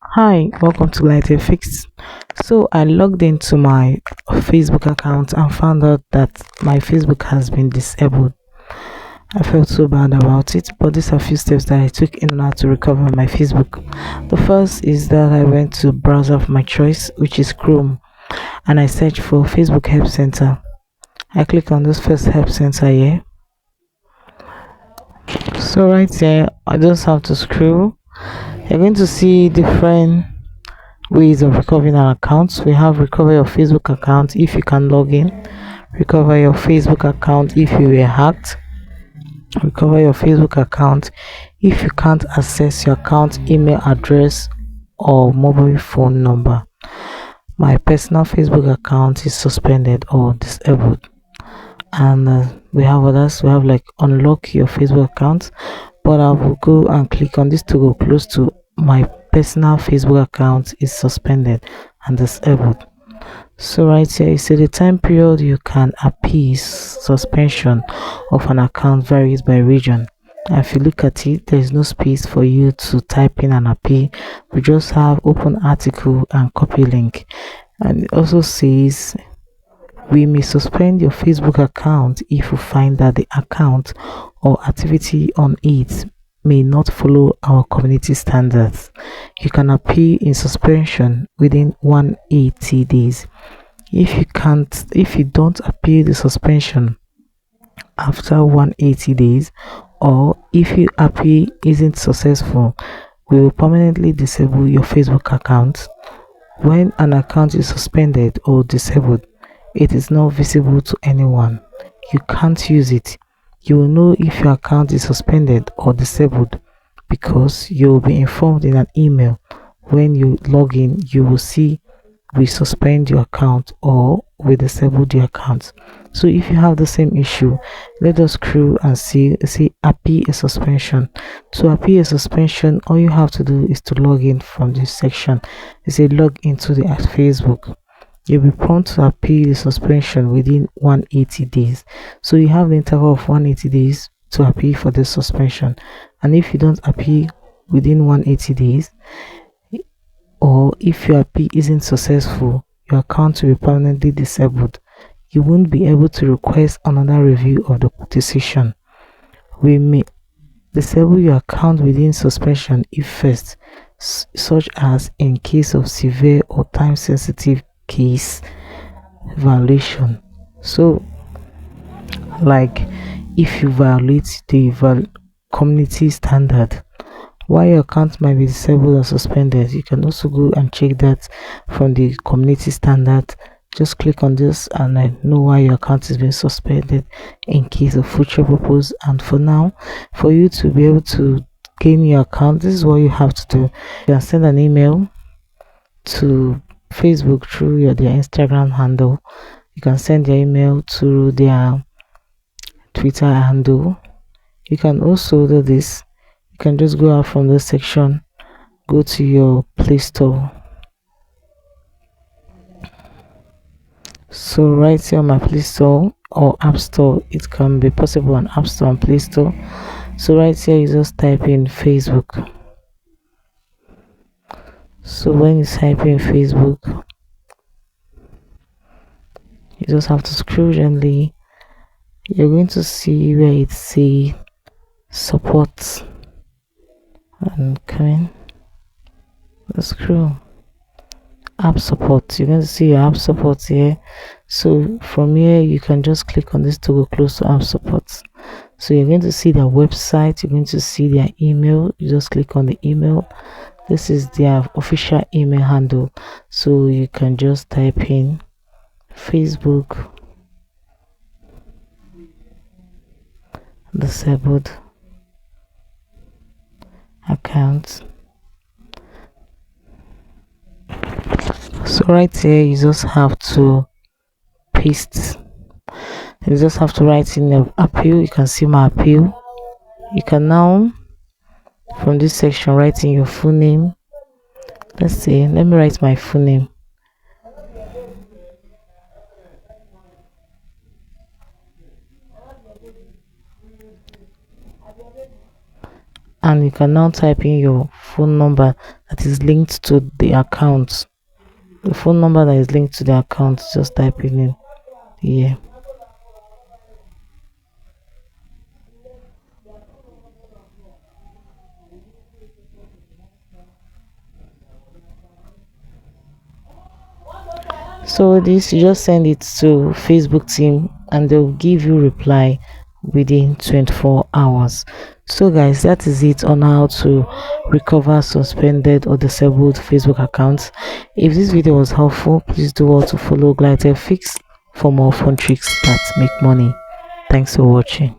Hi, welcome to GladyTechFix. So I logged into my Facebook account and found out that my Facebook has been disabled. I felt so bad about it, but these are few steps that I took in order to recover my Facebook. The first is that I went to browser of my choice, which is Chrome, and I searched for Facebook Help Center. I click on this first Help Center here. So right here, I just have to scroll. You're going to see different ways of recovering an account. We have recover your Facebook account if you can log in, recover your Facebook account if you were hacked, recover your Facebook account if you can't access your account email address or mobile phone number. My personal Facebook account is suspended or disabled, and we have others. We have like unlock your Facebook account, but I will go and click on this to go close to my personal Facebook account is suspended and disabled. So right here you see the time period you can appease suspension of an account varies by region. And if you look at it, there is no space for you to type in an appeal. We just have open article and copy link. And it also says we may suspend your Facebook account if you find that the account or activity on it may not follow our community standards. You can appeal in suspension within 180 days. If you don't appeal the suspension after 180 days, or if your appeal isn't successful, we will permanently disable your Facebook account. When an account is suspended or disabled, it is not visible to anyone. You can't use it. You will know if your account is suspended or disabled because you will be informed in an email. When you log in, you will see we suspend your account or we disabled your account. So if you have the same issue, let us scroll and see appeal a suspension. To appeal a suspension, all you have to do is to log in from this section. It says log into the Facebook. You'll be prompt to appeal the suspension within 180 days. So you have the interval of 180 days to appeal for this suspension. And if you don't appeal within 180 days, or if your appeal isn't successful, your account will be permanently disabled. You won't be able to request another review of the decision. We may disable your account within suspension if first, such as in case of severe or time-sensitive case violation. So, like if you violate the community standard, while your account might be disabled or suspended, you can also go and check that from the community standard. Just click on this and I know why your account is being suspended in case of future purpose. And for now, for you to be able to gain your account, this is what you have to do. You can send an email to Facebook through their Instagram handle. You can send your email to their Twitter handle. You can also do this. You can just go out from this section, go to your Play Store. So right here on my Play Store or App Store, it can be possible on App Store and Play Store. So right here you just type in Facebook. So when you type in Facebook, you just have to scroll gently. You're going to see where it says support and coming. Let's scroll. App support. You're going to see your app support here. So from here you can just click on this to go close to app support. So you're going to see their website, you're going to see their email. You just click on the email. This is their official email handle, so you can just type in Facebook disabled account. So right here you just have to paste, you just have to write in the appeal. You can see my appeal. You can now from this section write in your full name. Let's see, let me write my full name. and you can now type in your phone number that is linked to the account. The phone number that is linked to the account, just type it in here. So this, you just send it to Facebook team and they'll give you reply within 24 hours. So guys, that is it on how to recover suspended or disabled Facebook accounts. If this video was helpful, please do also follow GladyTechFix for more fun tricks that make money. Thanks for watching.